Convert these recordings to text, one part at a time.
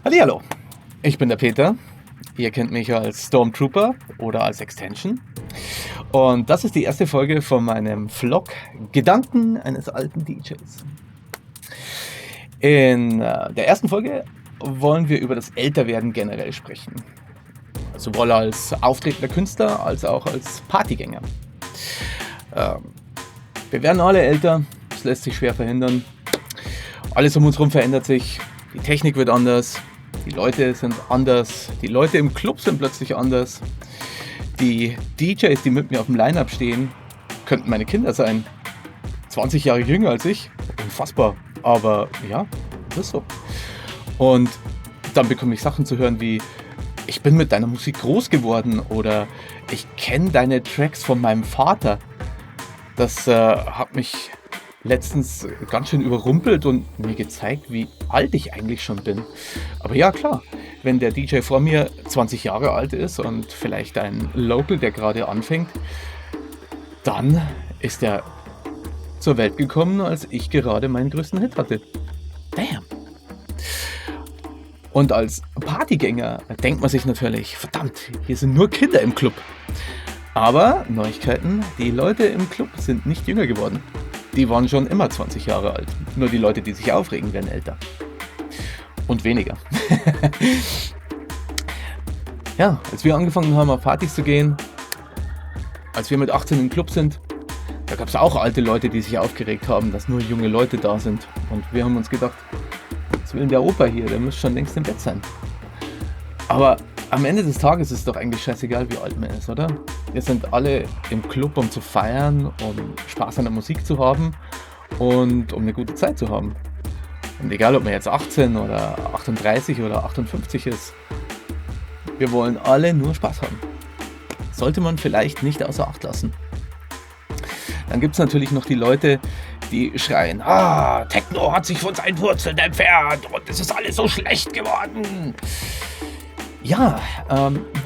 Hallihallo, ich bin der Peter. Ihr kennt mich als Stormtrooper oder als Extension. Und das ist die erste Folge von meinem Vlog Gedanken eines alten DJs. In der ersten Folge wollen wir über das Älterwerden generell sprechen. Sowohl als auftretender Künstler als auch als Partygänger. Wir werden alle älter, das lässt sich schwer verhindern. Alles um uns herum verändert sich, die Technik wird anders, die Leute sind anders, die Leute im Club sind plötzlich anders. Die DJs, die mit mir auf dem Line-Up stehen, könnten meine Kinder sein. 20 Jahre jünger als ich, unfassbar, aber ja, das ist so. Und dann bekomme ich Sachen zu hören wie: Ich bin mit deiner Musik groß geworden oder ich kenne deine Tracks von meinem Vater. Das hat mich letztens ganz schön überrumpelt und mir gezeigt, wie alt ich eigentlich schon bin. Aber ja, klar, wenn der DJ vor mir 20 Jahre alt ist und vielleicht ein Local, der gerade anfängt, dann ist er zur Welt gekommen, als ich gerade meinen größten Hit hatte. Damn! Und als Partygänger denkt man sich natürlich: Verdammt, hier sind nur Kinder im Club. Aber Neuigkeiten, die Leute im Club sind nicht jünger geworden. Die waren schon immer 20 Jahre alt. Nur die Leute, die sich aufregen, werden älter. Und weniger. Ja, als wir angefangen haben, auf Partys zu gehen, als wir mit 18 im Club sind, da gab es auch alte Leute, die sich aufgeregt haben, dass nur junge Leute da sind. Und wir haben uns gedacht: Was will denn der Opa hier? Der muss schon längst im Bett sein. Aber am Ende des Tages ist es doch eigentlich scheißegal, wie alt man ist, oder? Wir sind alle im Club, um zu feiern, um Spaß an der Musik zu haben und um eine gute Zeit zu haben. Und egal, ob man jetzt 18 oder 38 oder 58 ist, wir wollen alle nur Spaß haben. Sollte man vielleicht nicht außer Acht lassen. Dann gibt es natürlich noch die Leute, die schreien: Techno hat sich von seinen Wurzeln entfernt und es ist alles so schlecht geworden. Ja,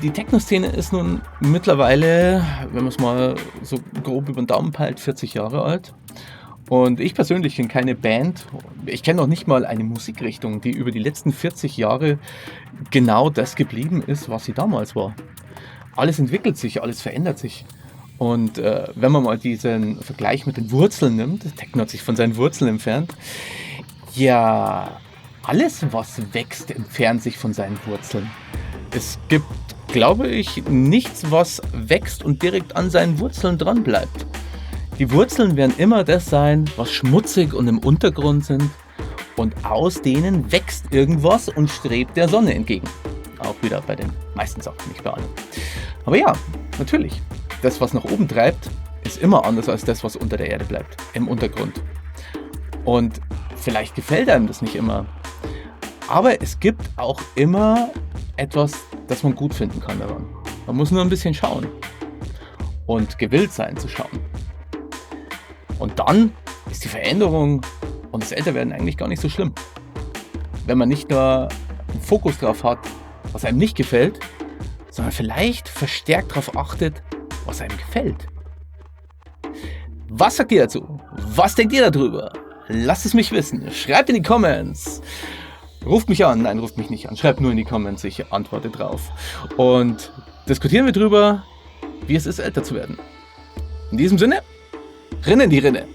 die Techno-Szene ist nun mittlerweile, wenn man es mal so grob über den Daumen peilt, 40 Jahre alt. Und ich persönlich kenne keine Band, ich kenne noch nicht mal eine Musikrichtung, die über die letzten 40 Jahre genau das geblieben ist, was sie damals war. Alles entwickelt sich, alles verändert sich. Und wenn man mal diesen Vergleich mit den Wurzeln nimmt, Techno hat sich von seinen Wurzeln entfernt, ja, alles, was wächst, entfernt sich von seinen Wurzeln. Es gibt, glaube ich, nichts, was wächst und direkt an seinen Wurzeln dran bleibt. Die Wurzeln werden immer das sein, was schmutzig und im Untergrund sind, und aus denen wächst irgendwas und strebt der Sonne entgegen. Auch wieder bei den meisten Sachen, nicht bei allen. Aber ja, natürlich, das, was nach oben treibt, ist immer anders als das, was unter der Erde bleibt, im Untergrund. Und vielleicht gefällt einem das nicht immer, aber es gibt auch immer etwas, das man gut finden kann daran. Man muss nur ein bisschen schauen und gewillt sein zu schauen. Und dann ist die Veränderung und das Älterwerden eigentlich gar nicht so schlimm. Wenn man nicht nur einen Fokus drauf hat, was einem nicht gefällt, sondern vielleicht verstärkt darauf achtet, was einem gefällt. Was sagt ihr dazu? Was denkt ihr darüber? Lasst es mich wissen. Schreibt in die Comments. Ruft mich an. Nein, ruft mich nicht an. Schreibt nur in die Comments. Ich antworte drauf. Und diskutieren wir drüber, wie es ist, älter zu werden. In diesem Sinne, Rinne in die Rinne.